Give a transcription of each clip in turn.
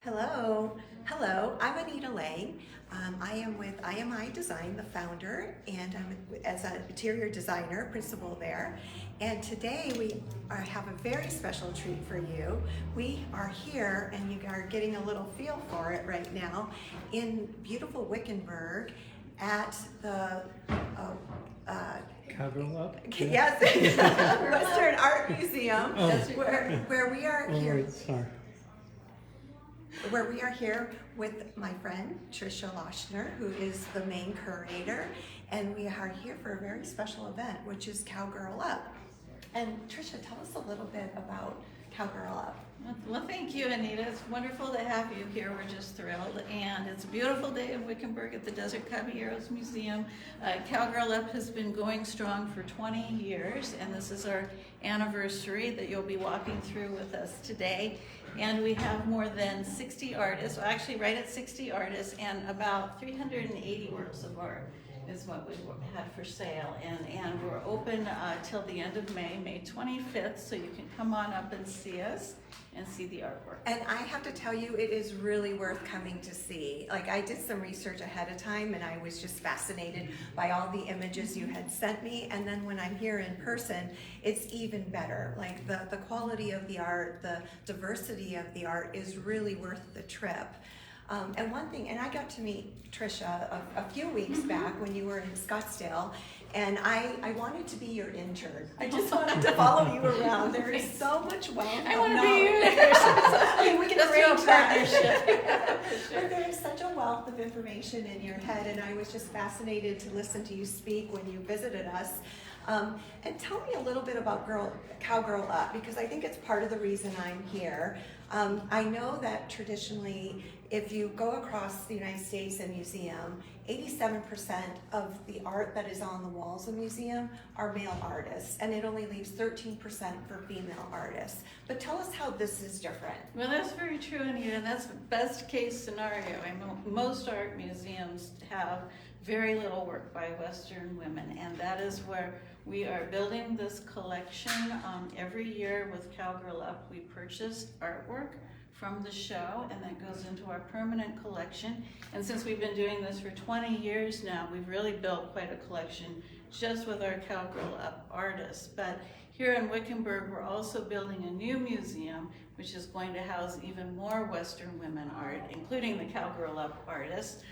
Hello. I'm Anita Lang. I am with IMI Design, the founder, and I'm as an interior designer, principal there. And today have a very special treat for you. We are here, and you are getting a little feel for it right now, in beautiful Wickenburg at the Cowgirl up? yes, Western Art Museum, Oh. where we are Oh, here. right, sorry. Where we are here with my friend Trisha Lochner, who is the main curator, and we are here for a very special event, which is Cowgirl Up. And Trisha, tell us a little bit about Cowgirl Up. Well, thank you, Anita. It's wonderful to have you here. We're just thrilled. And it's a beautiful day in Wickenburg at the Desert Caballeros Museum. Cowgirl Up has been going strong for 20 years, and this is our anniversary that you'll be walking through with us today. And we have more than 60 artists, well, actually right at 60 artists, and about 380 works of art is what we had for sale. And we're open till the end of May 25th, so you can come on up and see us and see the artwork. And I have to tell you, it is really worth coming to see. Like, I did some research ahead of time, and I was just fascinated by all the images you had sent me. And then when I'm here in person, it's even better. Like, the quality of the art, the diversity of the art is really worth the trip. And one thing, and I got to meet Trisha a few weeks back when you were in Scottsdale, and I wanted to be your intern. I just wanted to follow you around. There is so much wealth I of want to knowledge. be you. I mean, we can Let's do a arrange that. partnership. But there is such a wealth of information in your head, and I was just fascinated to listen to you speak when you visited us. And tell me a little bit about Cowgirl Up, because I think it's part of the reason I'm here. I know that traditionally, if you go across the United States and museum, 87% of the art that is on the walls of the museum are male artists, and it only leaves 13% for female artists. But tell us how this is different. Well, that's very true, Anita, and that's the best case scenario. Most art museums have very little work by Western women, and that is where we are building this collection. Every year with Cowgirl Up, we purchase artwork from the show, and that goes into our permanent collection. And since we've been doing this for 20 years now, we've really built quite a collection just with our Cowgirl Up artists. But here in Wickenburg, we're also building a new museum, which is going to house even more Western women art, including the Cowgirl Up artists,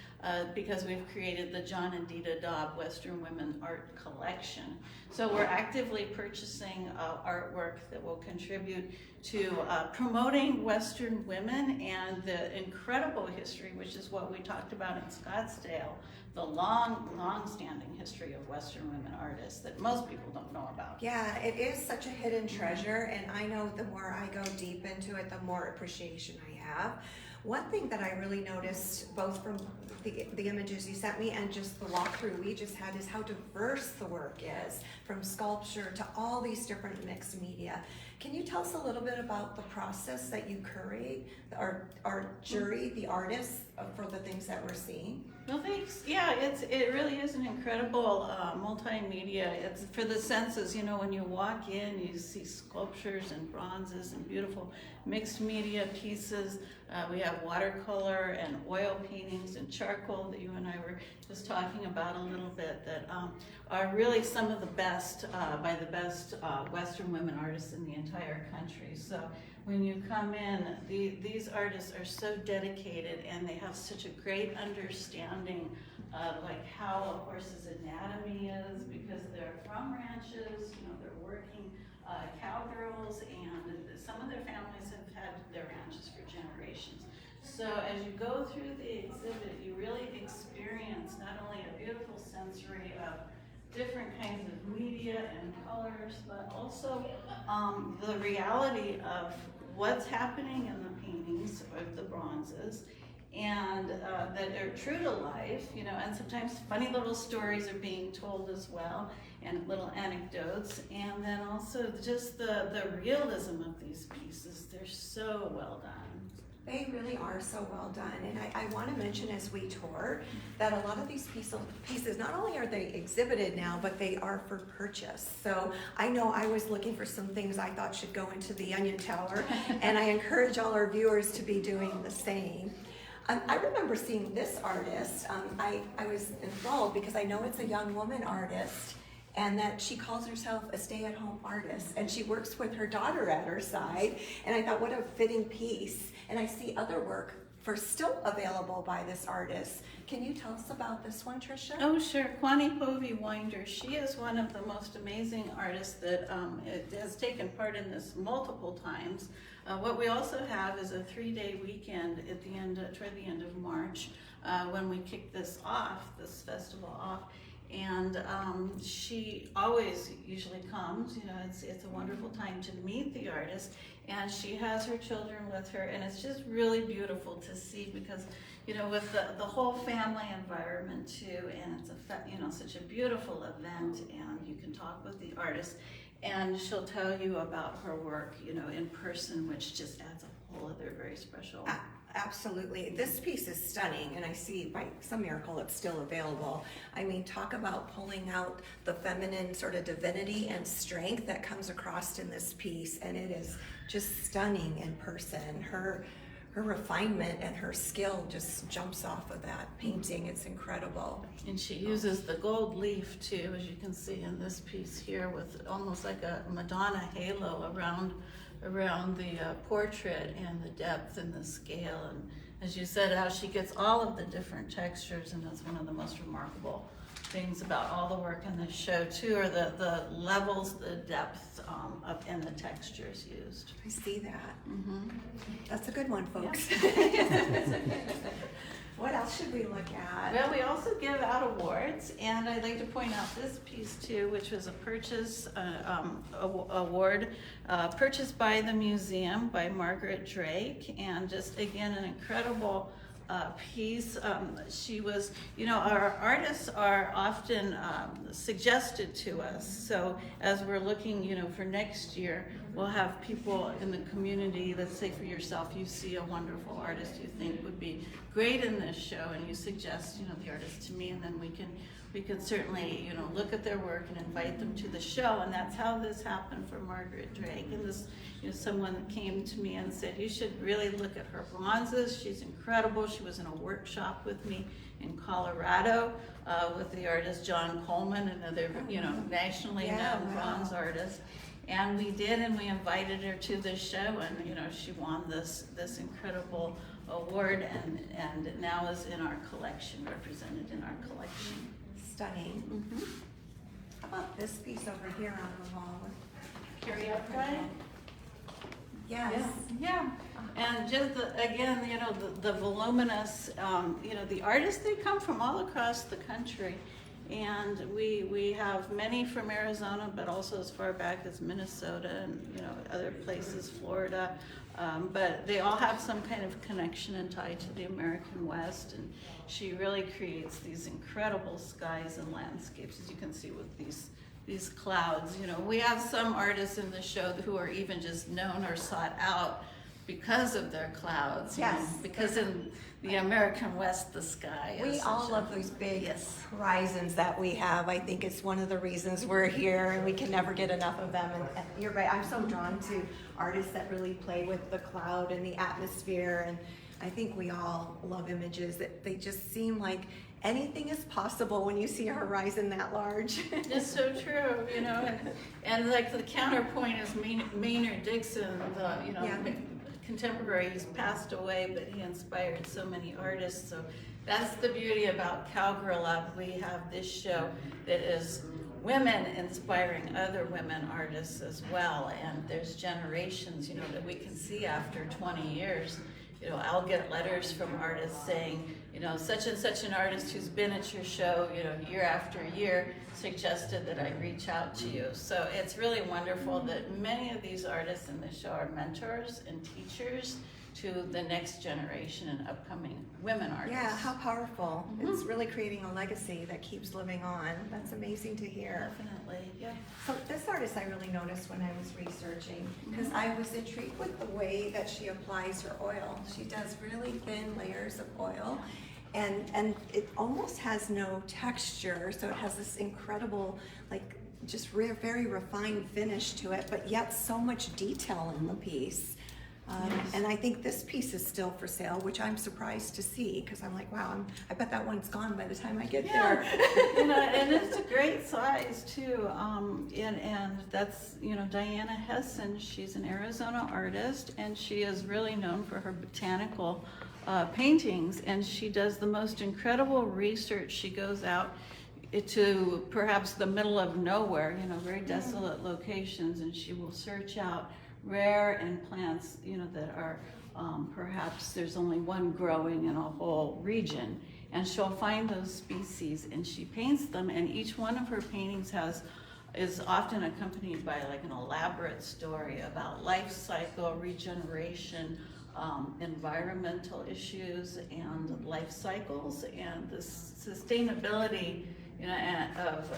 because we've created the John and Dita Daub Western Women Art Collection. So we're actively purchasing artwork that will contribute to promoting Western women and the incredible history, which is what we talked about in Scottsdale, the long-standing history of Western women artists that most people don't know about. Yeah, it is such a hidden treasure, and I know the more I go deep into it, the more appreciation I have. One thing that I really noticed, both from the images you sent me and just the walkthrough we just had, is how diverse the work is, from sculpture to all these different mixed media. Can you tell us a little bit about the process that you curate, our jury, the artists, for the things that we're seeing? Well, thanks. Yeah, it really is an incredible multimedia. It's for the senses. You know, when you walk in, you see sculptures and bronzes and beautiful mixed media pieces. We have watercolor and oil paintings and charcoal that you and I were just talking about a little bit, that are really some of the best by the best Western women artists in the entire country. So when you come in, these artists are so dedicated, and they have such a great understanding of like how a horse's anatomy is, because they're from ranches. You know, they're working cowgirls, and some of their families have had their ranches for generations. So as you go through the exhibit, you really experience not only a beautiful sensory of different kinds of media and colors, but also the reality of what's happening in the paintings of the bronzes, and that are true to life, you know, and sometimes funny little stories are being told as well, and little anecdotes, and then also just the realism of these pieces. They're so well done. They really are so well done. And I want to mention as we tour that a lot of these pieces, not only are they exhibited now, but they are for purchase. So I know I was looking for some things I thought should go into the Onion Tower, and I encourage all our viewers to be doing the same. I remember seeing this artist. I was enthralled because I know it's a young woman artist, and that she calls herself a stay-at-home artist, and she works with her daughter at her side, and I thought, what a fitting piece. And I see other work still available by this artist. Can you tell us about this one, Tricia? Oh, sure. Kwani Povey Winder. She is one of the most amazing artists that has taken part in this multiple times. What we also have is a 3-day weekend at the end, toward the end of March, when we kick this festival off. And she always usually comes. You know, it's a wonderful time to meet the artist, and she has her children with her, and it's just really beautiful to see because, you know, with the whole family environment too, and it's such a beautiful event, and you can talk with the artist, and she'll tell you about her work, you know, in person, which just adds a whole other very special. Absolutely. This piece is stunning, and I see by some miracle it's still available. I mean, talk about pulling out the feminine sort of divinity and strength that comes across in this piece, and it is just stunning in person. Her refinement and her skill just jumps off of that painting. It's incredible. And she uses the gold leaf too, as you can see in this piece here, with almost like a Madonna halo around the portrait, and the depth and the scale, and as you said, how she gets all of the different textures, and that's one of the most remarkable things about all the work in this show too, are the levels, the depth and the textures used. I see that. Mm-hmm. That's a good one, folks. Yeah. What else should we look at? Well, we also give out awards, and I'd like to point out this piece too, which was a purchase award purchased by the museum by Margaret Drake, and just again an incredible piece. She was, you know, our artists are often suggested to us. So as we're looking, you know, for next year, we'll have people in the community. Let's say for yourself, you see a wonderful artist you think would be great in this show, and you suggest, you know, the artist to me, and then we can certainly, you know, look at their work and invite them to the show. And that's how this happened for Margaret Drake. And this, you know, someone came to me and said, you should really look at her bronzes. She's incredible. She was in a workshop with me in Colorado with the artist John Coleman, another, you know, nationally known bronze artist. And we did, and we invited her to the show, and, you know, she won this incredible award, and now is in our collection, represented in our collection. Stunning. Mm-hmm. How about this piece over here on the wall? Carry out right? Yes. Yeah. And just again, you know, the voluminous, you know, the artists, they come from all across the country. And we have many from Arizona, but also as far back as Minnesota and, you know, other places, Florida. But they all have some kind of connection and tie to the American West. And she really creates these incredible skies and landscapes, as you can see with these clouds. You know, we have some artists in the show who are even just known or sought out because of their clouds. Yes. You know, because in the American West, the sky is We all love those big horizons that we have. I think it's one of the reasons we're here, and we can never get enough of them. And you're right, I'm so drawn to artists that really play with the cloud and the atmosphere. And I think we all love images that they just seem like anything is possible when you see a horizon that large. It's so true, you know, and like the counterpoint is Maynard Dixon, the, you know, contemporary. He's passed away, but he inspired so many artists. So that's the beauty about Cowgirl Up. We have this show that is women inspiring other women artists as well, and there's generations, you know, that we can see after 20 years. You know, I'll get letters from artists saying, you know, such and such an artist who's been at your show, you know, year after year, suggested that I reach out to you. So it's really wonderful that many of these artists in the show are mentors and teachers to the next generation and upcoming women artists. Yeah, how powerful. It's really creating a legacy that keeps living on. That's amazing to hear. Definitely, yeah. So this artist I really noticed when I was researching, because I was intrigued with the way that she applies her oil. She does really thin layers of oil, and it almost has no texture, so it has this incredible, like, just very refined finish to it, but yet so much detail in the piece. Yes. And I think this piece is still for sale, which I'm surprised to see, because I'm like, wow, I bet that one's gone by the time I get there. You know, and it's a great size too. And that's, you know, Diana Hessen. She's an Arizona artist, and she is really known for her botanical paintings. And she does the most incredible research. She goes out to perhaps the middle of nowhere, you know, very desolate locations, and she will search out rare and plants, you know, that are perhaps there's only one growing in a whole region, and she'll find those species and she paints them, and each one of her paintings is often accompanied by like an elaborate story about life cycle, regeneration, environmental issues and life cycles, and the sustainability, you know,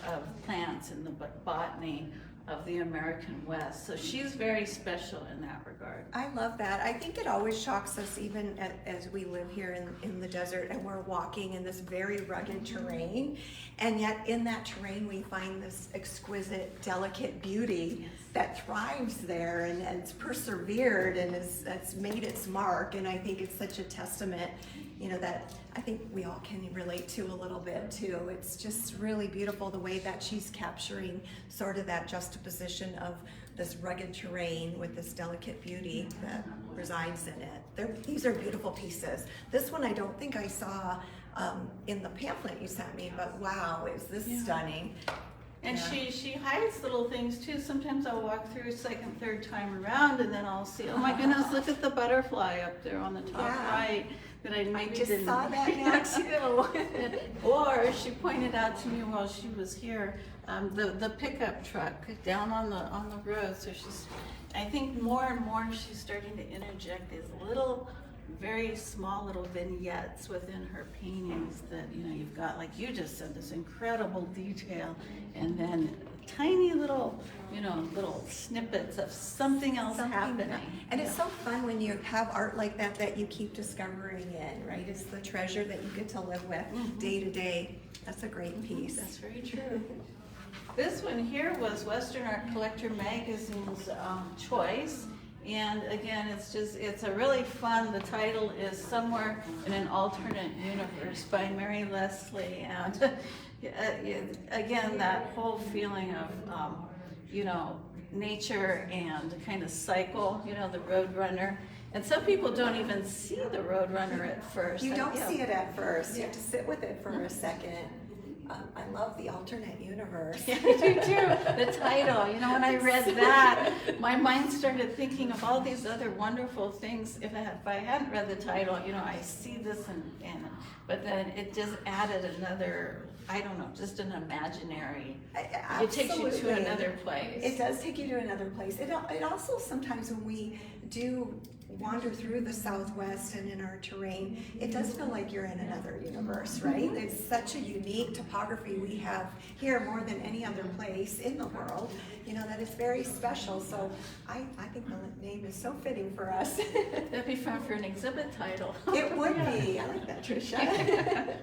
of plants and the botany of the American West. So she's very special in that regard. I love that. I think it always shocks us, even as we live here in the desert and we're walking in this very rugged terrain, and yet in that terrain we find this exquisite, delicate beauty that thrives there and it's persevered and it's made its mark. And I think it's such a testament, you know, that I think we all can relate to a little bit too. It's just really beautiful the way that she's capturing sort of that juxtaposition of this rugged terrain with this delicate beauty that resides in it. These are beautiful pieces. This one I don't think I saw in the pamphlet you sent me, but wow, is this stunning. And Yeah. she hides little things too. Sometimes I'll walk through second, third time around, and then I'll see, oh my goodness, look at the butterfly up there on the top right. That I maybe just didn't. saw that now too. Or she pointed out to me while she was here, the pickup truck down on the road. So she's, I think more and more she's starting to interject these little, very small little vignettes within her paintings that, you know, you've got, like you just said, this incredible detail, and then tiny little, you know, little snippets of something else happening. And it's so fun when you have art like that you keep discovering in, right? It's the treasure that you get to live with day to day. That's a great piece. That's very true. This one here was Western Art Collector Magazine's choice. And again, it's a really fun, the title is Somewhere in an Alternate Universe by Mary Leslie. And again, that whole feeling of, you know, nature and kind of cycle, you know, the Roadrunner. And some people don't even see the Roadrunner at first. You don't see it at first. You have to sit with it for a second. I love the alternate universe. Yeah, I do too. The title, you know, when I read that, my mind started thinking of all these other wonderful things. If I hadn't read the title, you know, I see this but then it just added another, I don't know, just an imaginary. It takes you to another place. It does take you to another place. It also sometimes when we do wander through the Southwest and in our terrain, it does feel like you're in another universe, right? It's such a unique topography we have here more than any other place in the world, you know, that is very special. So I think the name is so fitting for us. That'd be fun for an exhibit title. It would be. I like that, Tricia.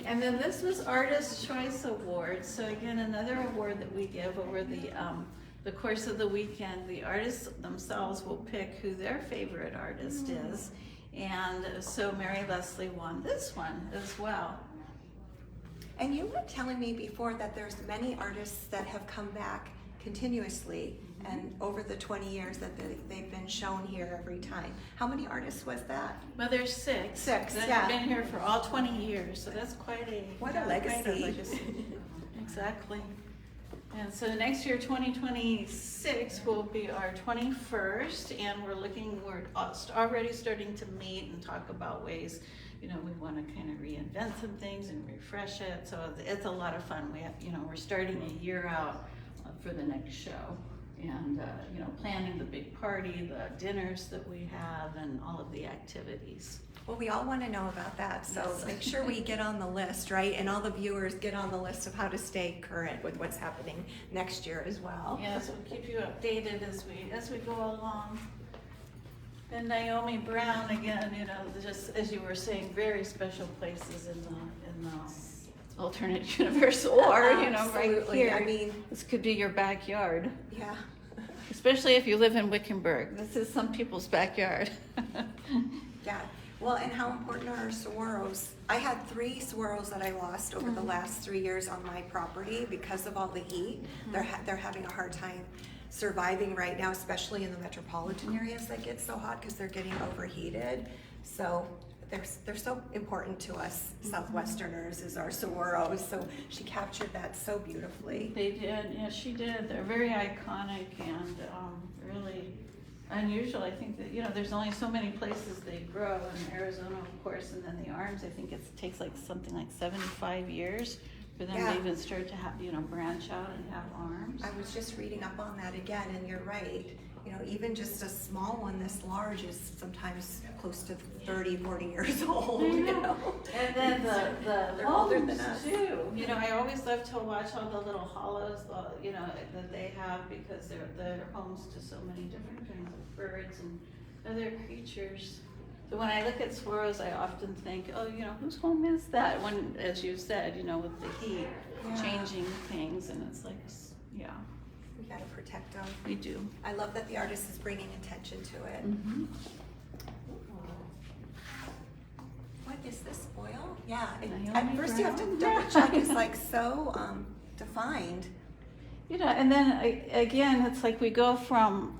And then this was Artist Choice Award. So again, another award that we give over the course of the weekend. The artists themselves will pick who their favorite artist is. And so Mary Leslie won this one as well. And you were telling me before that there's many artists that have come back continuously and over the 20 years that they've been shown here every time. How many artists was that? Well, there's six. Six, that yeah. have been here for all 20 years, so that's quite a legacy. Exactly. And so next year, 2026, will be our 21st, and we're already starting to meet and talk about ways, you know, we want to kind of reinvent some things and refresh it. So it's a lot of fun. We're starting a year out for the next show. and you know, planning the big party, the dinners that we have, and all of the activities. Well, we all want to know about that, so Yes. make sure we get on the list, right? And all the viewers get on the list of how to stay current with what's happening next year as well. Yes, we'll keep you updated as we go along. And Naomi Brown, again, you know, just as you were saying, very special places in the alternate universe, or you know, right Absolutely. here. I mean, This could be your backyard, yeah. especially if you live in Wickenburg. This is some people's backyard. Yeah. Well, and how important are our saguaros? I had 3 saguaros that I lost over the last 3 years on my property because of all the heat. They're having a hard time surviving right now, especially in the metropolitan areas that get so hot because they're getting overheated. So they're so important to us Southwesterners, is our saguaros. So she captured that so beautifully. They did, yeah, she did. They're very iconic and really unusual. I think that, you know, there's only so many places they grow in Arizona, of course, and then the arms, I think it takes like something like 75 years for them Yeah. to even start to have, you know, branch out and have arms. I was just reading up on that again, and you're right. You know, even just a small one this large is sometimes close to 30, 40 years old, you know. And then the They're older homes than us. too. You know, I always love to watch all the little hollows, you know, that they have, because they're homes to so many different kinds of birds and other creatures. So when I look at swallows, I often think, oh, you know, whose home is that? When, as you said, you know, with the heat Yeah. changing things, and it's like, yeah, We gotta protect them. we do. I love that the artist is bringing attention to it. Mm-hmm. What is this, oil? Yeah, Naomi at first you have to Brown? double check, it's like so defined. You know, and then again, it's like we go from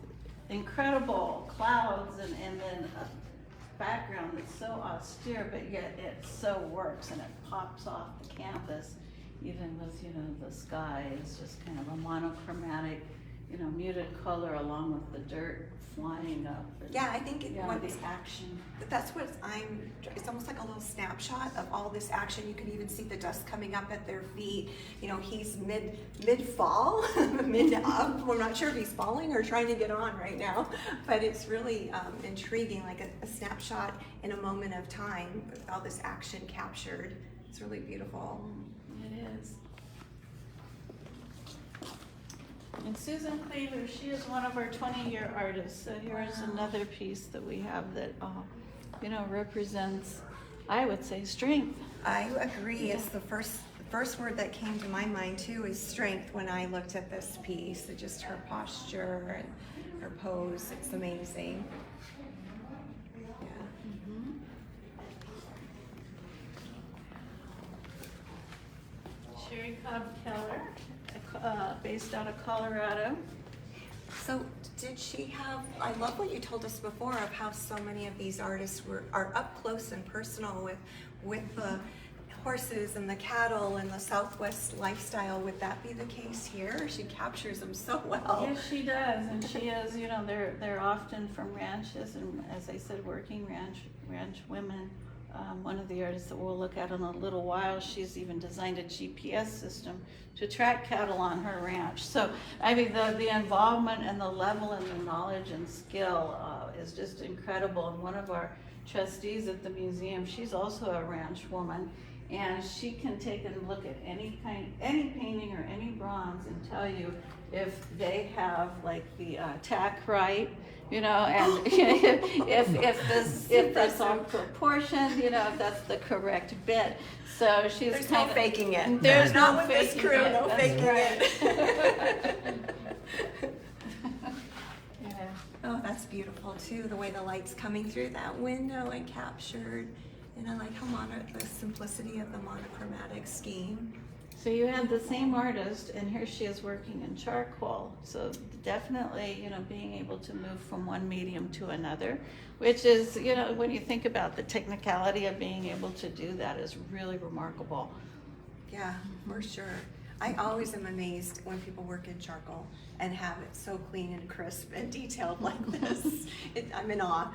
incredible clouds and then a background that's so austere, but yet it so works and it pops off the canvas, even with, you know, the sky is just kind of a monochromatic, you know, muted color along with the dirt flying up. And, Yeah, I think yeah, what the action. that's what it's almost like a little snapshot of all this action. You can even see the dust coming up at their feet. You know, he's mid fall, mid up. We're not sure if he's falling or trying to get on right now, but it's really intriguing, like a snapshot in a moment of time with all this action captured. It's really beautiful. It is. And Susan Cleaver, she is one of our 20-year artists. So here's another piece that we have that, you know, represents, I would say, strength. I agree. It's the first word that came to my mind too is strength when I looked at this piece. Just her posture and her pose. It's amazing. Yeah. Mm-hmm. Sherry Cobb Keller, based out of Colorado. So did she have, I love what you told us before of how so many of these artists are up close and personal with the horses and the cattle and the Southwest lifestyle. Would that be the case here? She captures them so well. Yes, she does, and she is, you know, they're often from ranches, and as I said, working ranch women. One of the artists that we'll look at in a little while, she's even designed a GPS system to track cattle on her ranch. So, I mean, the involvement and the level and the knowledge and skill is just incredible. And one of our trustees at the museum, she's also a ranch woman, and she can take and look at any painting or any bronze and tell you if they have like the tack right, you know, and if that's all proportioned, you know, if that's the correct bit. So she's There's kind no of faking it. There's Not no with this faking crew, it. no That's faking right. it. Yeah. Oh, that's beautiful too, the way the light's coming through that window and captured. And I like how the simplicity of the monochromatic scheme. So you have the same artist, and here she is working in charcoal. So definitely, you know, being able to move from one medium to another, which is, you know, when you think about the technicality of being able to do that, is really remarkable. Yeah, for sure. I always am amazed when people work in charcoal and have it so clean and crisp and detailed like this. I'm in awe.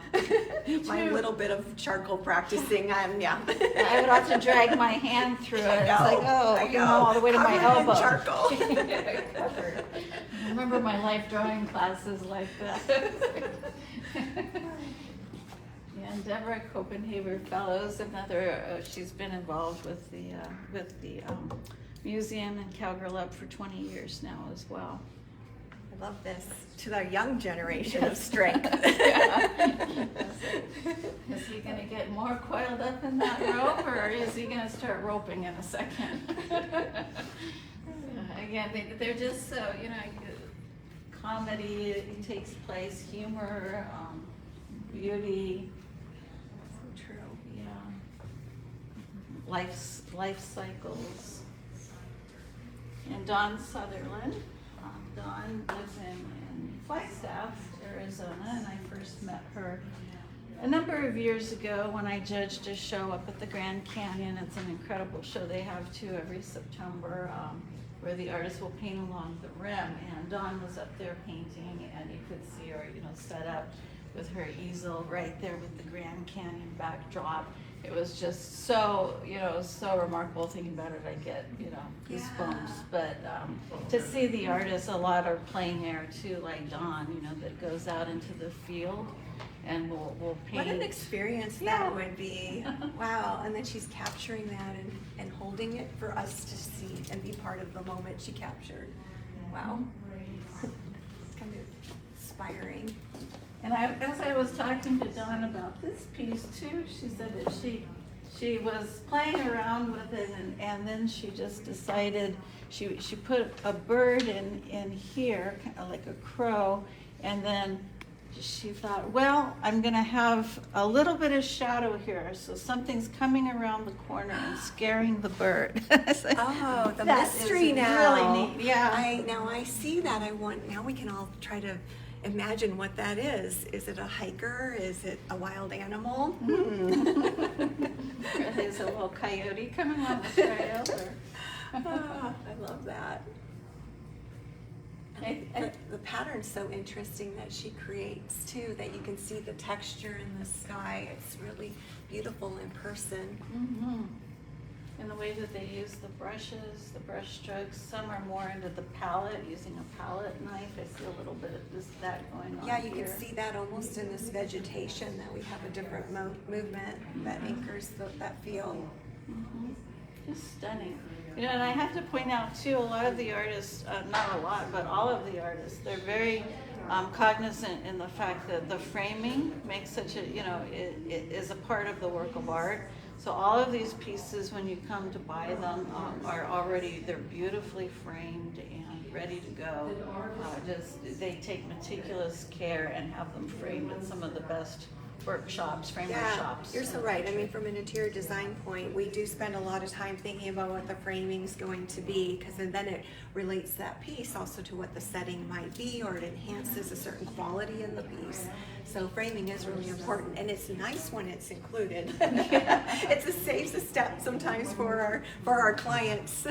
My too. little bit of charcoal practicing, yeah. I would have to drag my hand through it. It's like, oh, I you know, all the way to my Covered in elbow. charcoal. Covered. remember my life drawing classes like that. And Deborah Copenhaver Fellows, another, she's been involved with the museum and Cowgirl Up for 20 years now as well. I love this. To our young generation of strength. Is he gonna get more coiled up in that rope, or is he gonna start roping in a second? Again, they're just so, you know, comedy takes place, humor, beauty. So true. Yeah. Life cycles. And Dawn Sutherland. Dawn lives in Flagstaff, Arizona, and I first met her a number of years ago when I judged a show up at the Grand Canyon. It's an incredible show they have too every September, where the artist will paint along the rim. And Dawn was up there painting, and you could see her, you know, set up with her easel right there with the Grand Canyon backdrop. It was just so, you know, so remarkable. Thinking about it, I get, you know, goosebumps. Yeah. But to see the artists, a lot are plein air too, like Dawn, you know, that goes out into the field and will paint. What an experience that would be. Wow. And then she's capturing that and holding it for us to see and be part of the moment she captured. Wow. It's kind of inspiring. And as I was talking to Dawn about this piece too, she said that she was playing around with it, and then she just decided she put a bird in here, kind of like a crow, and then she thought, well, I'm gonna have a little bit of shadow here, so something's coming around the corner and scaring the bird. Oh, the That mystery is now. really neat. Yeah. I see that. Now we can all try to imagine what that is. Is it a hiker? Is it a wild animal? There's a little coyote coming on the trail. I love that. The pattern's so interesting that she creates too, that you can see the texture in the sky. It's really beautiful in person. Mm-hmm. And the way that they use the brushes, the brush strokes, some are more into the palette, using a palette knife. I see a little bit of that going on. Yeah, you here. can see that almost in this vegetation, that we have a different movement that anchors that feel. Mm-hmm. Just stunning. You know, and I have to point out too, a lot of the artists, not a lot, but all of the artists, they're very cognizant in the fact that the framing makes such a, you know, it is a part of the work of art. So all of these pieces, when you come to buy them, are already, they're beautifully framed and ready to go. They take meticulous care and have them framed in some of the best workshops, framer shops. You're so right. I mean, from an interior design point, we do spend a lot of time thinking about what the framing's going to be, because then it relates that piece also to what the setting might be, or it enhances a certain quality in the piece. So framing is really important, and it's nice when it's included. It saves a step sometimes for our clients.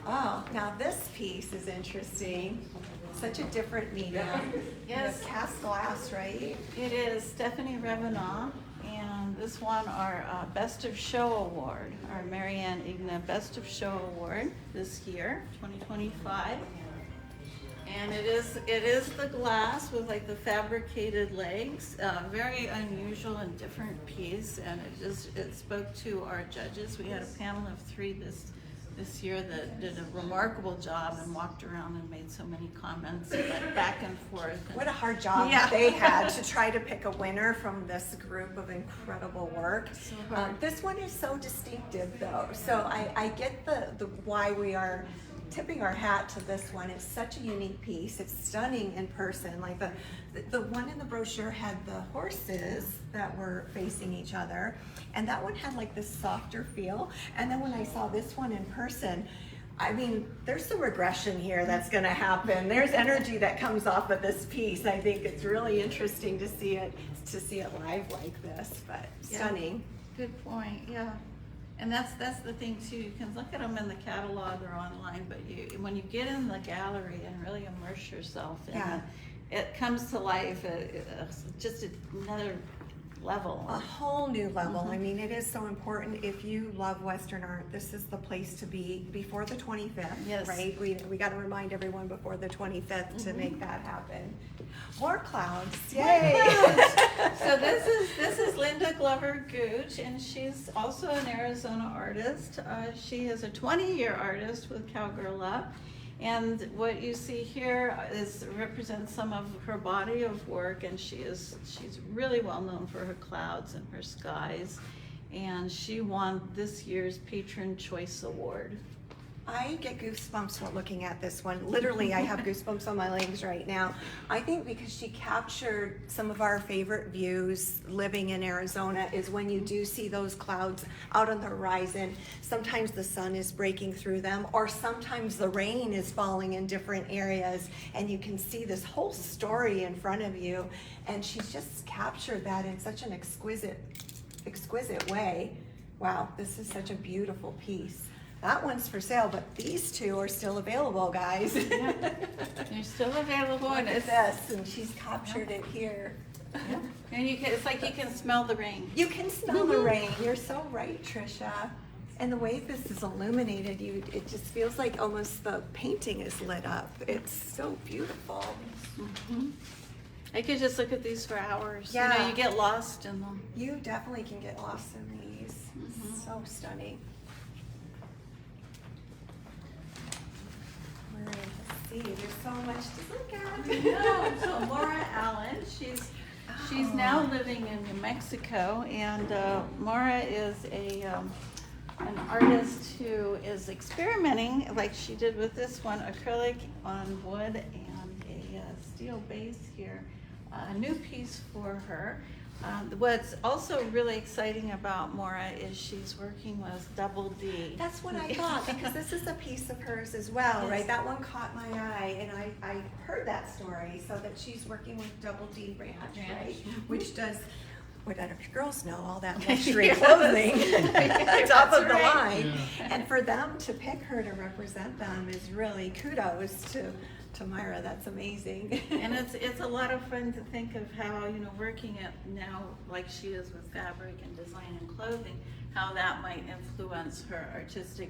Oh, now this piece is interesting. Such a different medium. Yes. It's cast glass, right? It is Stephanie Revenant, and this won our Best of Show Award, our Marianne Igna Best of Show Award this year, 2025. And it is the glass with like the fabricated legs, very unusual and different piece, and it spoke to our judges. We had a panel of 3 this year that did a remarkable job and walked around and made so many comments back and forth. What a hard job they had to try to pick a winner from this group of incredible work. So hard. This one is so distinctive though, so I get the why we are tipping our hat to this one. It's such a unique piece. It's stunning in person. Like the one in the brochure had the horses that were facing each other, and that one had like this softer feel. And then when I saw this one in person, I mean, there's some regression here that's going to happen. There's energy that comes off of this piece. I think it's really interesting to see it live like this, but stunning. Yeah. Good point. Yeah. And that's the thing too. You can look at them in the catalog or online, but when you get in the gallery and really immerse yourself in it, it comes to life. Just another level. A whole new level. I mean, it is so important. If you love Western art, this is the place to be before the 25th, Yes. right? We got to remind everyone before the 25th to make that happen. More clouds, yay! So this is Linda Glover Gooch, and she's also an Arizona artist. She is a 20-year artist with Cowgirl Up. And what you see here represents some of her body of work, and she's really well known for her clouds and her skies. And she won this year's Patron Choice Award. I get goosebumps while looking at this one. Literally, I have goosebumps on my legs right now. I think because she captured some of our favorite views living in Arizona is when you do see those clouds out on the horizon. Sometimes the sun is breaking through them, or sometimes the rain is falling in different areas, and you can see this whole story in front of you. And she's just captured that in such an exquisite way. Wow, this is such a beautiful piece. That one's for sale, but these two are still available, guys. Yeah. They're still available. Look at this, and she's captured it here. Yeah. And it's like you can smell the rain. You can smell the rain. You're so right, Trisha. And the way this is illuminated, it just feels like almost the painting is lit up. It's so beautiful. I could just look at these for hours. Yeah. You know, you get lost in them. You definitely can get lost in these. So stunning. Let's see, there's so much to look at. No, so Maura Allen, she's now living in New Mexico, and Maura is an artist who is experimenting, like she did with this one, acrylic on wood and a steel base here, a new piece for her. What's also really exciting about Maura is she's working with Double D. That's what I thought, because this is a piece of hers as well, Yes. right? That one caught my eye, and I heard that story, so that she's working with Double D Ranch, right? Which does, what I don't know if your girls know, all that luxury clothing top of the line. Yeah. And for them to pick her to represent them is really kudos to Myra. That's amazing. And it's a lot of fun to think of how, you know, working at now like she is with fabric and design and clothing, how that might influence her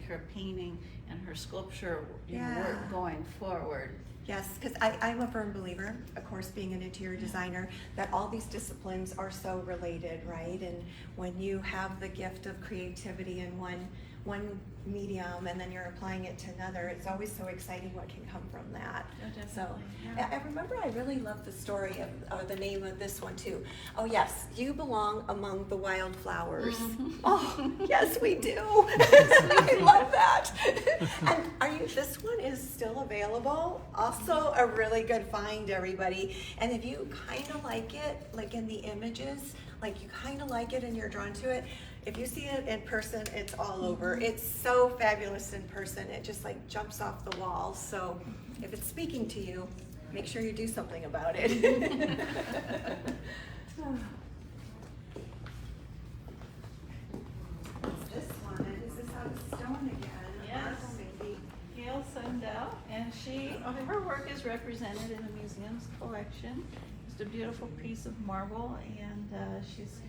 her painting and her sculpture work going forward. Yes, because I'm a firm believer, of course, being an interior designer, that all these disciplines are so related, right? And when you have the gift of creativity in one medium and then you're applying it to another, it's always so exciting what can come from that. Oh, definitely, So yeah. I remember I really love the story of the name of this one too. Oh yes, you belong among the wildflowers. Oh yes, we do. I love that. And this one is still available. Also a really good find, everybody. And if you kind of like it, like in the images, like you kind of like it and you're drawn to it, if you see it in person, it's all over. It's so fabulous in person. It just like jumps off the wall. So if it's speaking to you, make sure you do something about it. What's this one? Is this out of stone again? Yes. Maybe. Gail Sundell, and her work is represented in the museum's collection. It's a beautiful piece of marble, and she's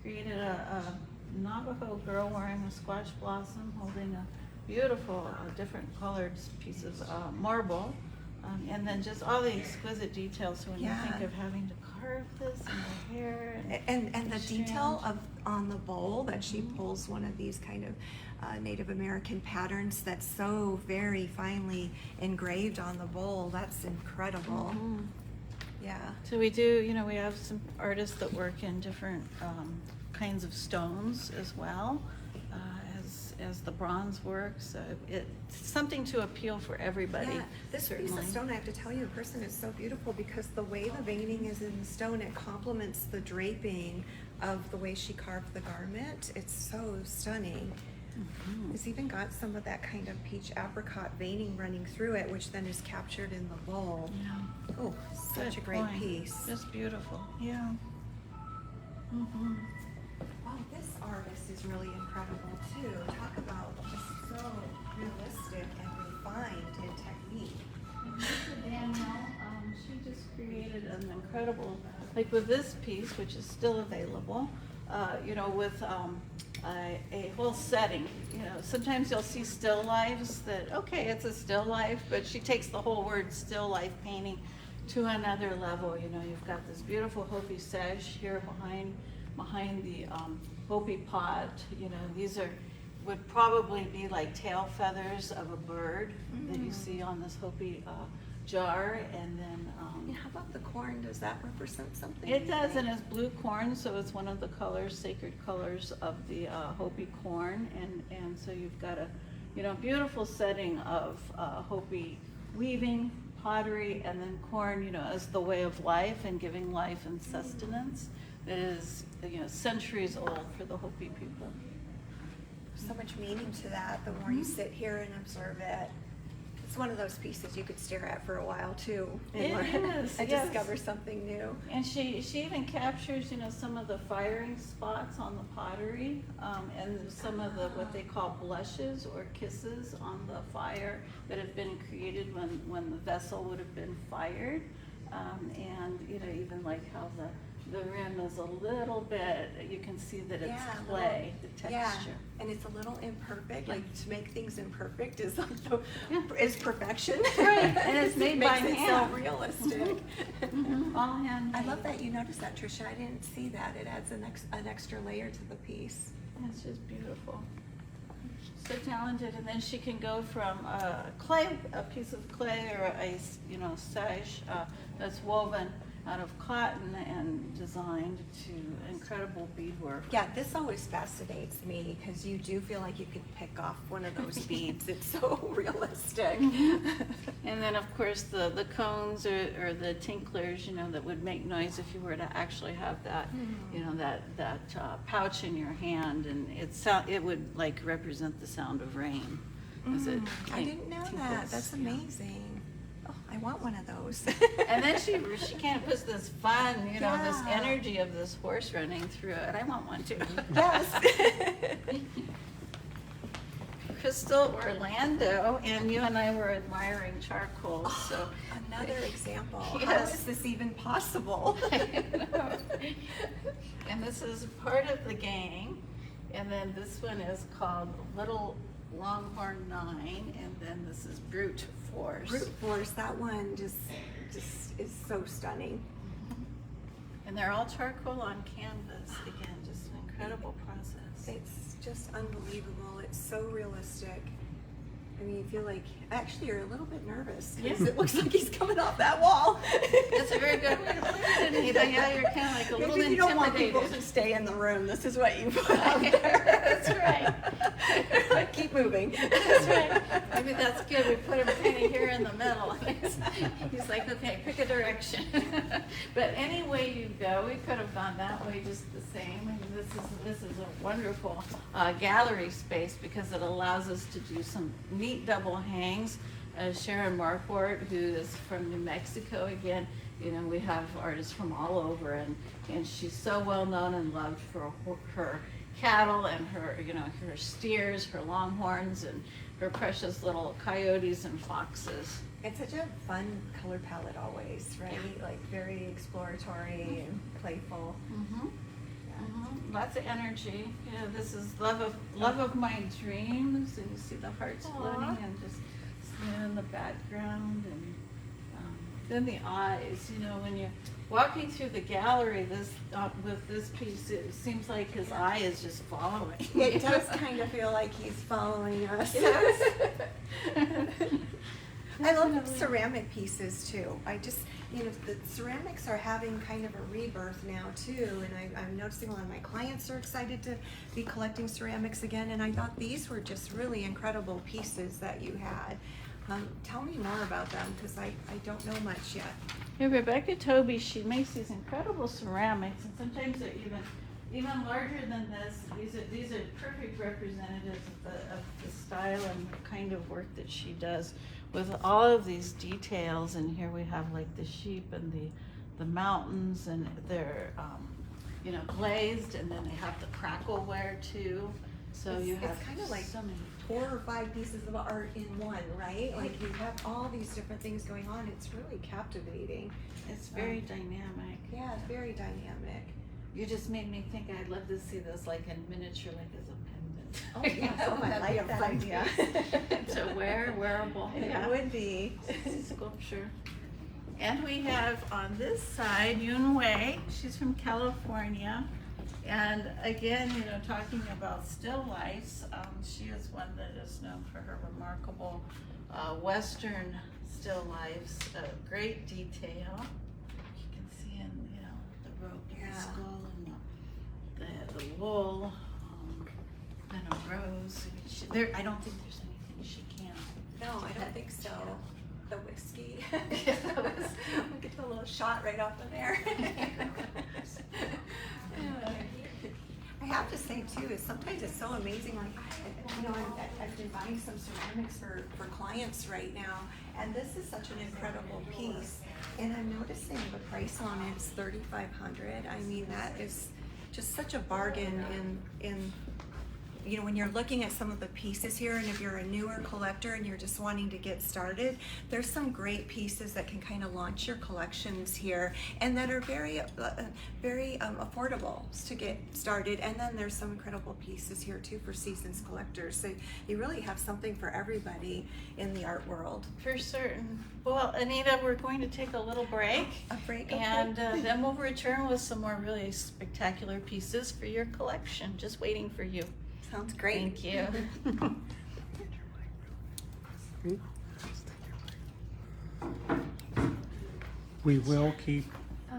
created a Navajo girl wearing a squash blossom holding a beautiful, different colored piece of marble. And then just all the exquisite details. So when you think of having to carve this and the hair And the detail on the bowl that she pulls one of these kind of Native American patterns that's so very finely engraved on the bowl. That's incredible. Yeah. So we do, you know, we have some artists that work in different kinds of stones as well, as the bronze work. So it's something to appeal for everybody. Yeah, this certainly. piece of stone, I have to tell you, in person is so beautiful because the way the veining is in the stone, it complements the draping of the way she carved the garment. It's so stunning. It's even got some of that kind of peach apricot veining running through it, which then is captured in the bowl. Yeah. Oh, such a Good great point. piece. Just beautiful. Yeah. Wow, this artist is really incredible too. Talk about just so realistic and refined in technique. Lisa Daniel, she just created an incredible, like with this piece, which is still available, you know, with a whole setting. You know, sometimes you'll see still lifes that, okay, it's a still life, but she takes the whole word still life painting to another level. You know, you've got this beautiful Hopi sash here behind the Hopi pot. You know, these would probably be like tail feathers of a bird that you see on this Hopi jar. And then And how about the corn? Does that represent something? it does, and it's blue corn, so it's one of the colors, sacred colors of the Hopi corn. And so you've got a, you know, beautiful setting of Hopi weaving, pottery, and then corn, you know, as the way of life and giving life and sustenance that is, you know, centuries old for the Hopi people. So much meaning to that, the more you sit here and observe it. It's one of those pieces you could stare at for a while too. It is, and yes. discover something new. And she even captures, you know, some of the firing spots on the pottery, and some of the what they call blushes or kisses on the fire that have been created when the vessel would have been fired. And you know, even like how the rim is a little bit, you can see that it's clay, the texture. Yeah, and it's a little imperfect. Yeah. Like to make things imperfect is is perfection. Right, and it's made by Makes it hand. so realistic. All handmade. I love that you noticed that, Tricia. I didn't see that. It adds an extra layer to the piece. It's just beautiful. So talented, and then she can go from a piece of clay or a, you know, sash that's woven out of cotton and designed to incredible beadwork. Yeah, this always fascinates me because you do feel like you could pick off one of those beads. It's so realistic. And then, of course, the cones or the tinklers, you know, that would make noise if you were to actually have that, you know, that pouch in your hand, and it would like represent the sound of rain. As it I didn't know that. tinkles. That's amazing. Oh, I want one of those. And then she kind of puts this fun, you know, this Yeah. energy of this horse running through it. I want one too. Yes. Crystal Orlando, and you and I were admiring charcoal, so. Another example. How Yes. is this even possible? And this is part of the gang, and then this one is called Little Longhorn 9, and then this is Brute Force. Brute force. That one just is so stunning. And they're all charcoal on canvas. Again, just an incredible process. It's just unbelievable. It's so realistic. I mean, you feel like, actually, you're a little bit nervous because Yeah. it looks like he's coming off that wall. That's a very good way to put it, Anita. Yeah, you're kind of like a little Maybe you don't want people intimidated. to stay in the room. This is what you put out there. That's right. Keep moving. That's right. Maybe that's good. We put him kind of here in the middle. He's like, okay, pick a direction. But any way you go, we could have gone that way just the same. I mean, this is a wonderful gallery space because it allows us to do some neat double hangs. Sharon Marquardt, who is from New Mexico, again, you know, we have artists from all over, and she's so well known and loved for her cattle and her, you know, her steers, her longhorns, and her precious little coyotes and foxes. It's such a fun color palette always, right? Like very exploratory and playful. Lots of energy. You know, this is love of my dreams, and you see the hearts floating and just in the background, and then the eyes. You know, when you're walking through the gallery, with this piece, it seems like his eye is just following. It does kind of feel like he's following us. Yes. I love the ceramic pieces too. I just, you know, the ceramics are having kind of a rebirth now too, and I'm noticing a lot of my clients are excited to be collecting ceramics again, and I thought these were just really incredible pieces that you had. Tell me more about them, because I don't know much yet. Yeah, Rebecca Toby, she makes these incredible ceramics, and sometimes they're even larger than this. These are perfect representatives of the style and the kind of work that she does with all of these details. And here we have like the sheep and the mountains, and they're you know, glazed, and then they have the crackle ware too. So you have it's kind of like so many. 4 or 5 pieces of art in one, right? Like you have all these different things going on. It's really captivating. It's very dynamic. Yeah, it's very dynamic. You just made me think I'd love to see this like in miniature, like as a pendant. Oh yes, oh, I That'd like be a that fun idea. piece to wear, wearable. It would be. Sculpture. And we have on this side Yun Wei. She's from California. And again, you know, talking about still lifes, she is one that is known for her remarkable Western still lifes, great detail. You can see in, you know, the rope, the skull, and the wool, and a rose. I don't think there's anything she can't. No, I don't think so. The whiskey. We'll get the little shot right off of there. I have to say too, is sometimes it's so amazing, like, you know, I've been buying some ceramics for clients right now, and this is such an incredible piece, and I'm noticing the price on it is $3,500. I mean, that is just such a bargain in you know, when you're looking at some of the pieces here, and if you're a newer collector and you're just wanting to get started, there's some great pieces that can kind of launch your collections here, and that are very affordable to get started. And then there's some incredible pieces here too for seasoned collectors. So you really have something for everybody in the art world. For certain. Well, Anita, we're going to take a little break. A break, okay. And then we'll return with some more really spectacular pieces for your collection. Just waiting for you. Sounds great. Thank you. We will keep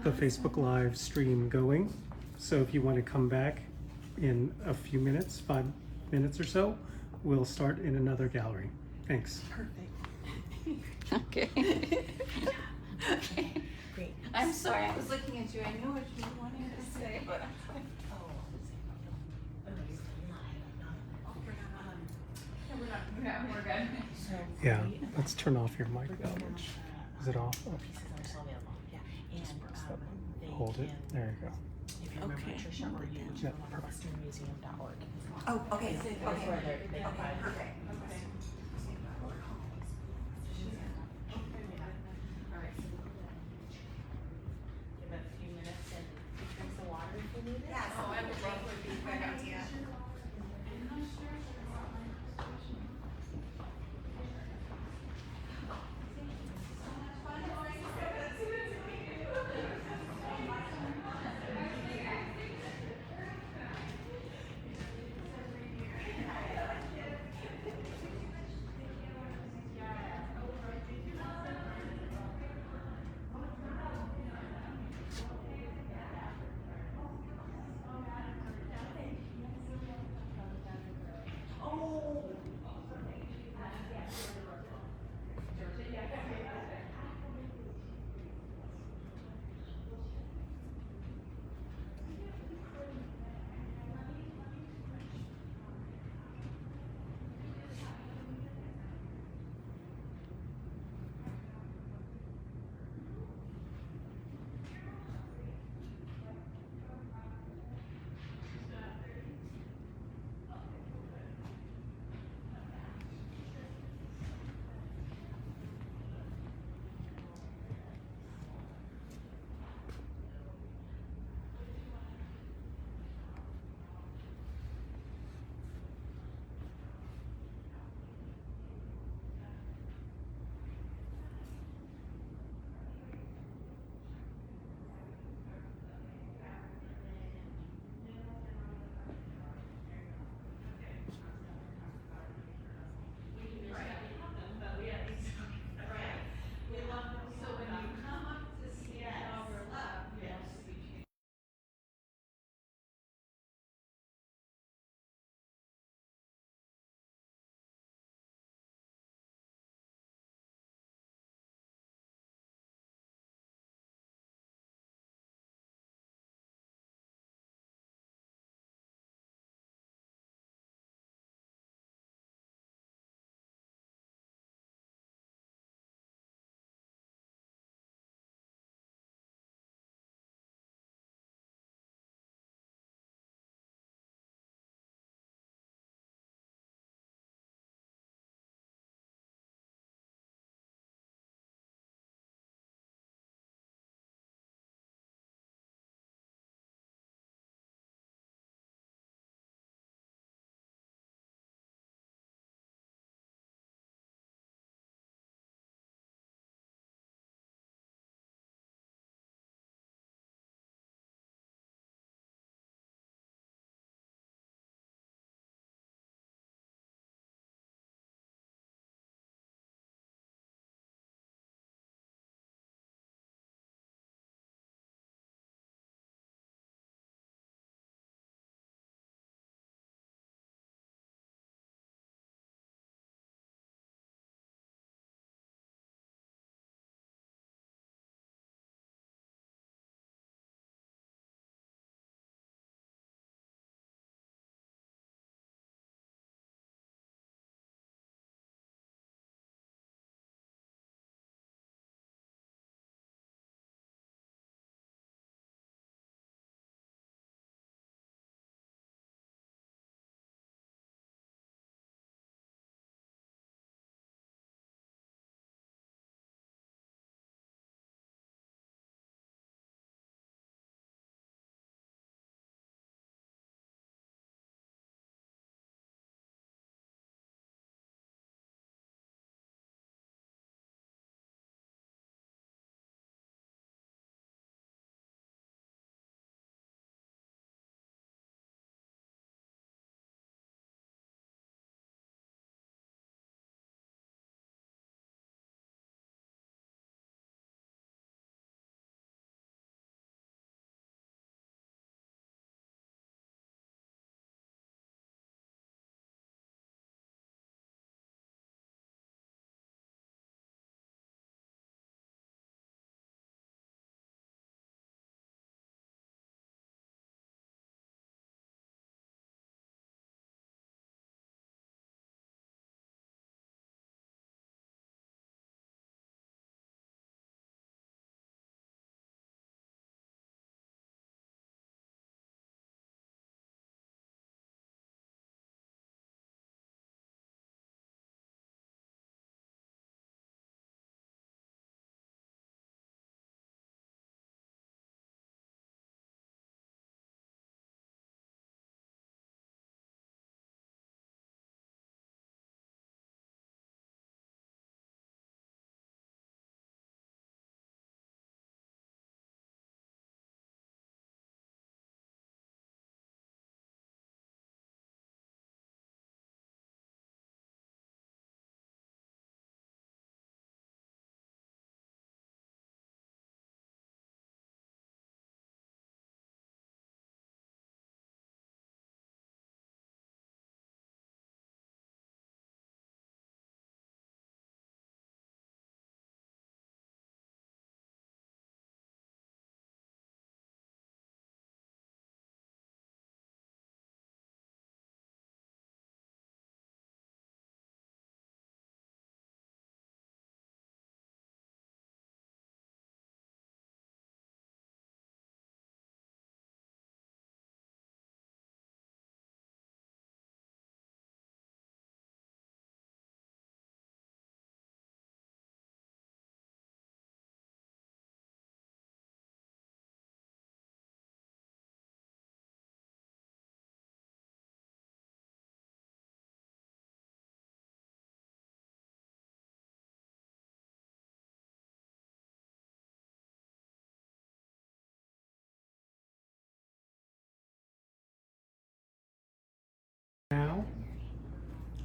the Facebook Live stream going, so if you want to come back in a few minutes, 5 minutes or so, we'll start in another gallery. Thanks. Perfect. Okay. Okay. Great. I'm sorry, I was looking at you. I knew what you wanted to say, but we're good. Yeah, let's turn off your mic. Is it off? Okay. Pieces are still available. Yeah. And Press that button. they Hold it. can- There you go. If you remember Okay. Tricia or you Yeah, go on westernmuseum.org. Oh, okay. That's Okay. where they Okay, perfect. Give it a few minutes and drink some water if you need it. Yes. Oh, I would love would be a good idea.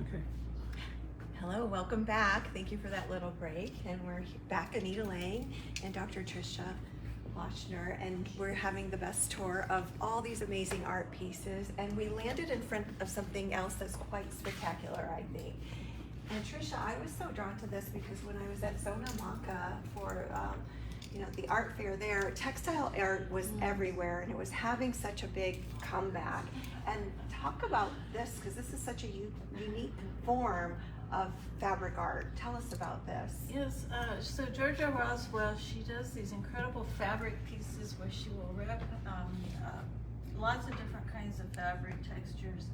Okay. Hello, welcome back. Thank you for that little break. And we're back, Anita Lang and Dr. Tricia Lochner, and we're having the best tour of all these amazing art pieces. And we landed in front of something else that's quite spectacular, I think. And Tricia, I was so drawn to this because when I was at Zonamanca for the art fair there, textile art was everywhere, and it was having such a big comeback. And talk about this, because this is such a unique form of fabric art. Tell us about this. Yes, so Georgia Roswell, she does these incredible fabric pieces where she will wrap lots of different kinds of fabric textures,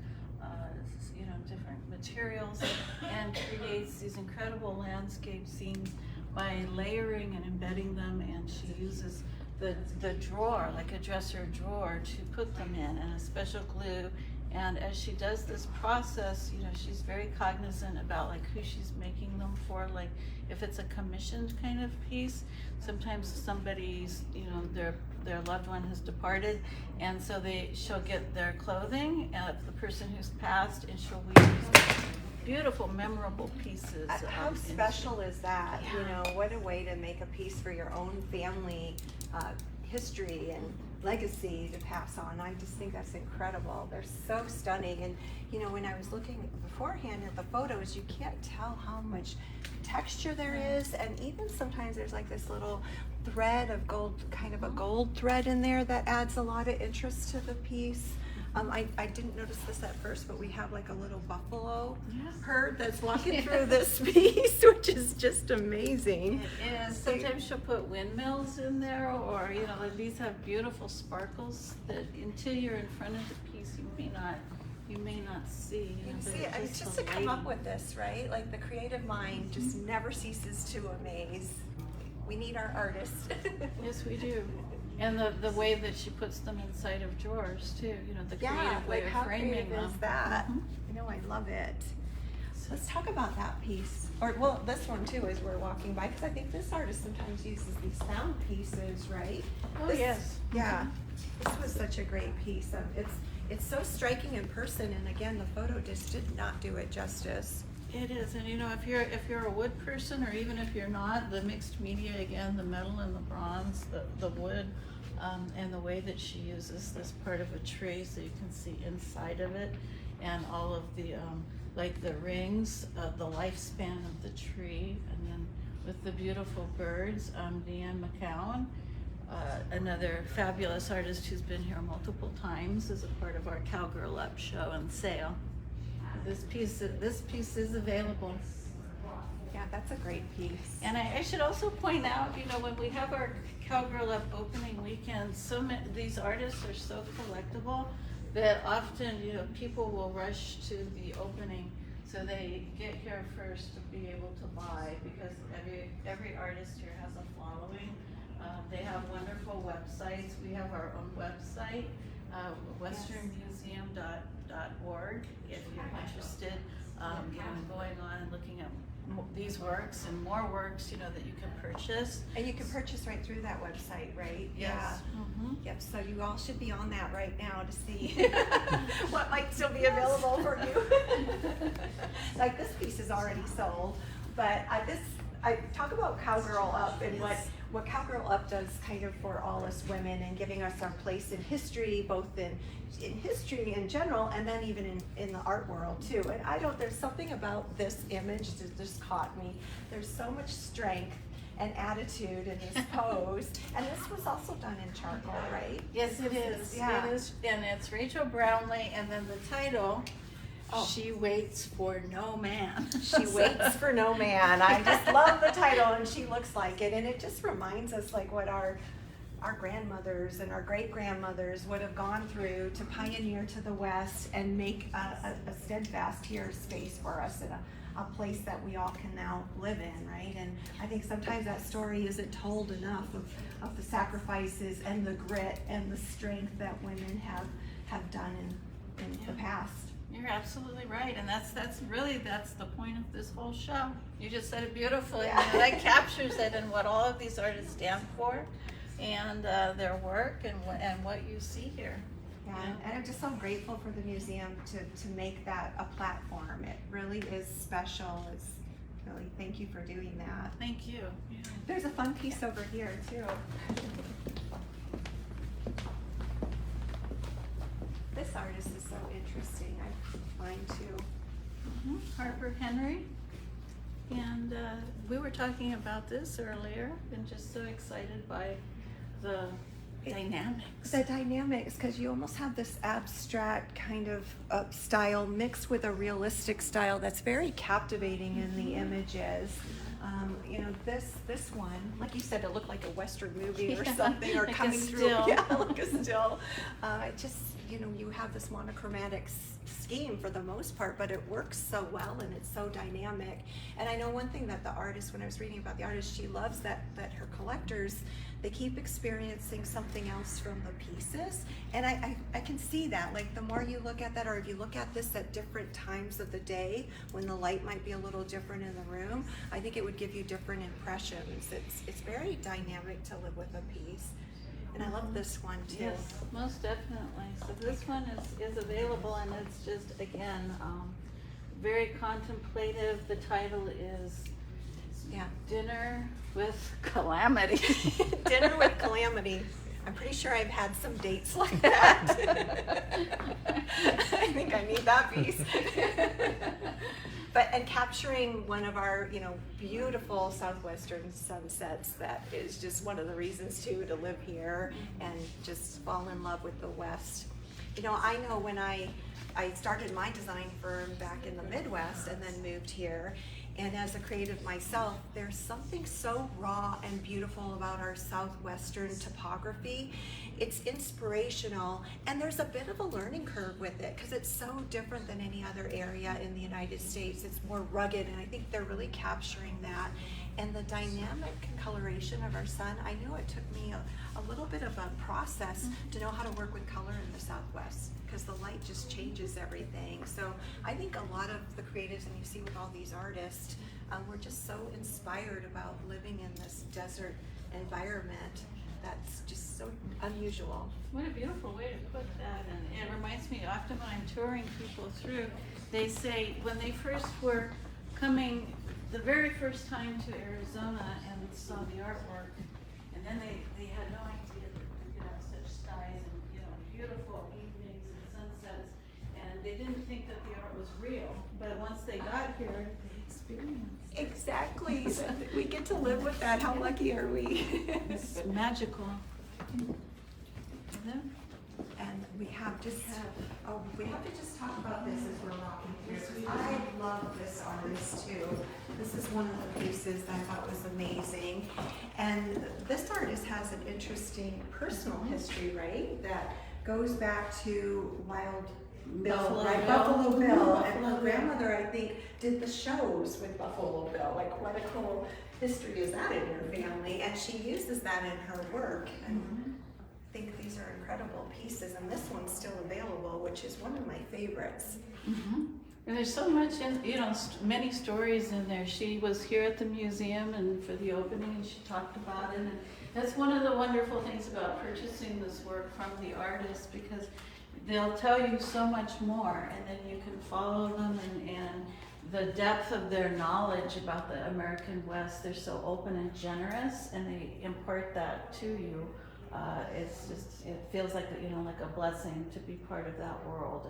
different materials, and creates these incredible landscape scenes by layering and embedding them. And she uses the drawer, like a dresser drawer, to put them in, and a special glue. And as she does this process, she's very cognizant about like who she's making them for. Like if it's a commissioned kind of piece, sometimes somebody's, their loved one has departed, and so she'll get their clothing of the person who's passed, and she'll weave these beautiful, memorable pieces. How special is that? Yeah. What a way to make a piece for your own family history and legacy to pass on. I just think that's incredible. They're so stunning. And when I was looking beforehand at the photos, you can't tell how much texture there is, and even sometimes there's like this little thread of gold, kind of a gold thread in there that adds a lot of interest to the piece. I didn't notice this at first, but we have like a little buffalo herd that's walking through this piece, which is just amazing. It is. Sometimes she'll put windmills in there, or these have beautiful sparkles that until you're in front of the piece, you may not see. You can see it. I mean, just to come up with this, right? Like the creative mind just never ceases to amaze. We need our artists. Yes, we do. And the way that she puts them inside of drawers too, the creative way of framing them. Is that? I love it. So let's talk about that piece. Or this one too, as we're walking by, because I think this artist sometimes uses these sound pieces, right? Oh, yes. Yeah. This was such a great piece. It's so striking in person, and again, the photo just did not do it justice. It is, and if you're a wood person, or even if you're not, the mixed media, again, the metal and the bronze, the wood, and the way that she uses this part of a tree so you can see inside of it, and all of the like the rings, the lifespan of the tree, and then with the beautiful birds, Deanne McCowan, another fabulous artist who's been here multiple times as a part of our Cowgirl Up show and sale. This piece is available. Yeah, that's a great piece. And I should also point out, when we have our Cowgirl Up opening weekend, these artists are so collectible that often, people will rush to the opening, so they get here first to be able to buy, because every artist here has a following. They have wonderful websites. We have our own website, westernmuseum.org, if you're interested in going on and looking at these works and more works, that you can purchase. And you can purchase right through that website, right? Yes. Yeah. Yep, so you all should be on that right now to see what might still be available for you. Like this piece is already sold, but I talk about Cowgirl Up and what Cowgirl Up does kind of for all us women, and giving us our place in history, both in history in general, and then even in the art world too. And there's something about this image that just caught me. There's so much strength and attitude in this pose. And this was also done in charcoal, right? Yes, it is. Yeah. It is, and it's Rachel Brownlee, and then the title, She Waits for No Man. She waits for no man. I just love the title, and she looks like it. And it just reminds us like what our grandmothers and our great-grandmothers would have gone through to pioneer to the West and make a steadfast here space for us in a place that we all can now live in, right? And I think sometimes that story isn't told enough of the sacrifices and the grit and the strength that women have done in the past. You're absolutely right, and that's the point of this whole show. You just said it beautifully. Yeah. That captures it and what all of these artists stand for, and their work, and what you see here. Yeah, and I'm just so grateful for the museum to make that a platform. It really is special. It's really, thank you for doing that. Thank you. Yeah. There's a fun piece over here too. This artist is so interesting. I find too. Harper Henry. And we were talking about this earlier, and just so excited by the dynamics. The dynamics, because you almost have this abstract kind of style mixed with a realistic style that's very captivating in the images. You know, this one, like you said, it looked like a Western movie or Yeah, something, or like a coming through. still. Yeah, like a still. It just, you know, you have this monochromatic scheme for the most part, but it works so well and it's so dynamic. And I know one thing that the artist, when I was reading about the artist, she loves that her collectors, they keep experiencing something else from the pieces. And I can see that, like the more you look at that, or if you look at this at different times of the day, when the light might be a little different in the room, I think it would give you different impressions. It's very dynamic to live with a piece. And I love this one too. Yes, most definitely. So this one is available, and it's just, again, very contemplative. The title is Yeah. Dinner with Calamity. Dinner with Calamity. I'm pretty sure I've had some dates like that. I think I need that piece. But, and capturing one of our, you know, beautiful southwestern sunsets, that is just one of the reasons too to live here and just fall in love with the West. You know, I know when I started my design firm back in the Midwest and then moved here, and as a creative myself, there's something so raw and beautiful about our southwestern topography. It's inspirational, and there's a bit of a learning curve with it because it's so different than any other area in the United States. It's more rugged, and I think they're really capturing that. And the dynamic coloration of our sun, I know it took me a little bit of a process to know how to work with color in the Southwest, because the light just changes everything. So I think a lot of the creatives, and you see with all these artists, we're just so inspired about living in this desert environment that's just so unusual. What a beautiful way to put that. And it reminds me, often when I'm touring people through, they say when they first were coming, the very first time to Arizona and saw the artwork, and then they had no idea that we could have such skies and, you know, beautiful evenings and sunsets, and they didn't think that the art was real. But once they got here, they experienced it. Exactly. So we get to live with that. How lucky are we? It's magical. And we have to just talk about this as we're walking through. I love this artist too. This is one of the pieces that I thought was amazing. And this artist has an interesting personal history, right? That goes back to Wild Bill, Buffalo right? Bill. Buffalo Bill. And Buffalo her grandmother, I think, did the shows with Buffalo Bill. Like, what a cool history is that in your family? And she uses that in her work. And I think these are incredible pieces, and this one's still available, which is one of my favorites. And there's so much in, you know, many stories in there. She was here at the museum and for the opening, and she talked about it. And that's one of the wonderful things about purchasing this work from the artist, because they'll tell you so much more, and then you can follow them, and the depth of their knowledge about the American West. They're so open and generous, and they impart that to you. It's just, it feels like, you know, like a blessing to be part of that world,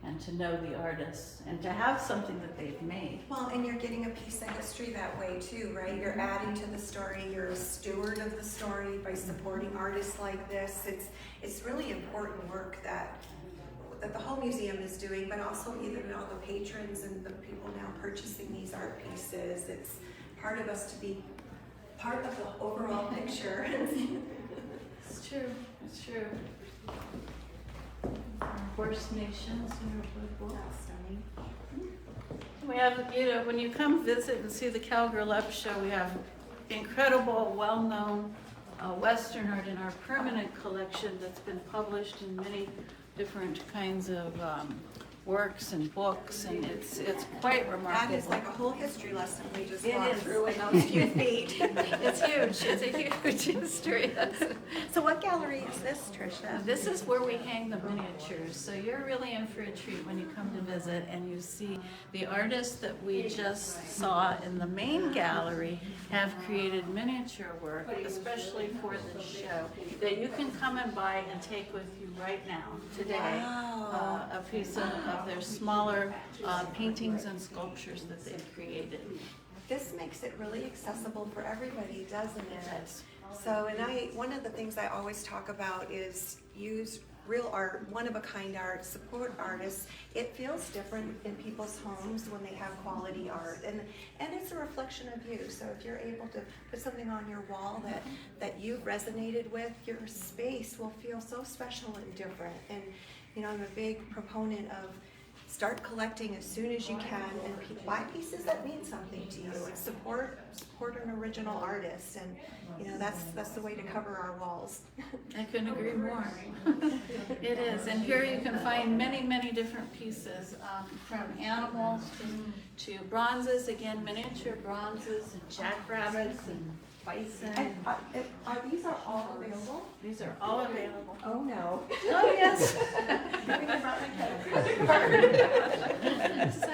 and to know the artists and to have something that they've made. Well, and you're getting a piece of history that way too, right? You're adding to the story. You're a steward of the story by supporting artists like this. It's really important work that the whole museum is doing, but also even all the patrons and the people now purchasing these art pieces. It's part of us to be part of the overall picture. It's true, it's true. Horse Nations, we have, you know, when you come visit and see the Cowgirl Up show, we have incredible, well-known Western art in our permanent collection that's been published in many different kinds of works and books, and it's quite That remarkable. is like a whole history lesson we just It walked is. through in those few feet. It's huge. It's a huge history. So what gallery is this, Tricia? This is where we hang the miniatures, so you're really in for a treat when you come to visit and you see the artists that we just saw in the main gallery have created miniature work, especially for this show, that you can come and buy and take with you right now, today. Wow. A piece of their smaller paintings and sculptures that they've created. This makes it really accessible for everybody, doesn't it? Yes. So, one of the things I always talk about is use real art, one-of-a-kind art, support artists. It feels different in people's homes when they have quality art, and it's a reflection of you. So if you're able to put something on your wall that you've resonated with, your space will feel so special and different. And I'm a big proponent of start collecting as soon as you can and buy pieces that mean something to you and support an original artist, and that's the way to cover our walls. I couldn't agree more. It is, and here you can find many, many different pieces, from animals to bronzes, again, miniature bronzes, and jackrabbits and bison. And are these all available? These are all available. Oh no. Oh, yes. So,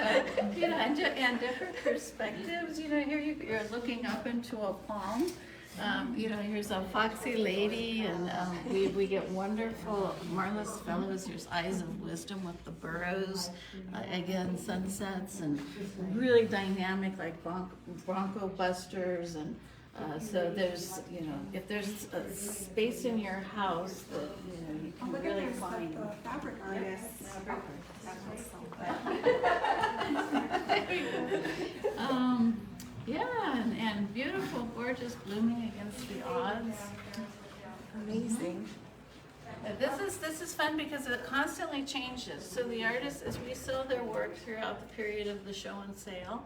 and different perspectives, here you're looking up into a palm. Here's a foxy lady, and we get wonderful marvelous fellows. Here's eyes of wisdom with the burrows, again, sunsets, and really dynamic, like bronco busters. And so there's, if there's a space in your house that, you can really find. Fabric artists. Yeah, and beautiful, gorgeous, blooming against the odds. Amazing. This is fun because it constantly changes. So the artists, as we sell their work throughout the period of the show and sale,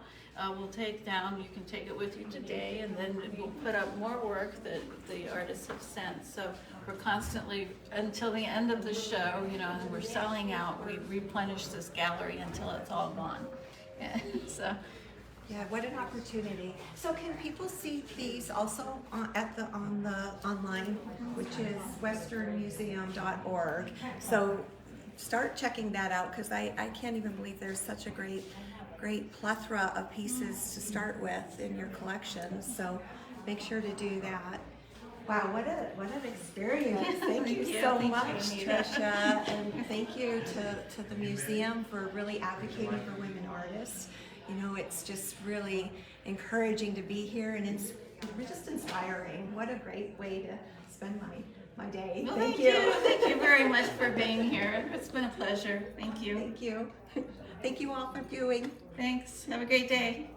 we'll take down, you can take it with you today, and then we'll put up more work that the artists have sent. So we're constantly, until the end of the show, and we're selling out, we replenish this gallery until it's all gone. So. Yeah, what an opportunity. So can people see these also on the online, which is westernmuseum.org. So start checking that out, because I can't even believe there's such a great plethora of pieces to start with in your collection. So make sure to do that. Wow, what an experience. Thank you so much, Tricia. And thank you to the museum for really advocating for women artists. It's just really encouraging to be here, and it's just inspiring. What a great way to spend my day. Well, thank you. Thank you very much for being here. It's been a pleasure. Thank you. Thank you. Thank you all for viewing. Thanks. Have a great day.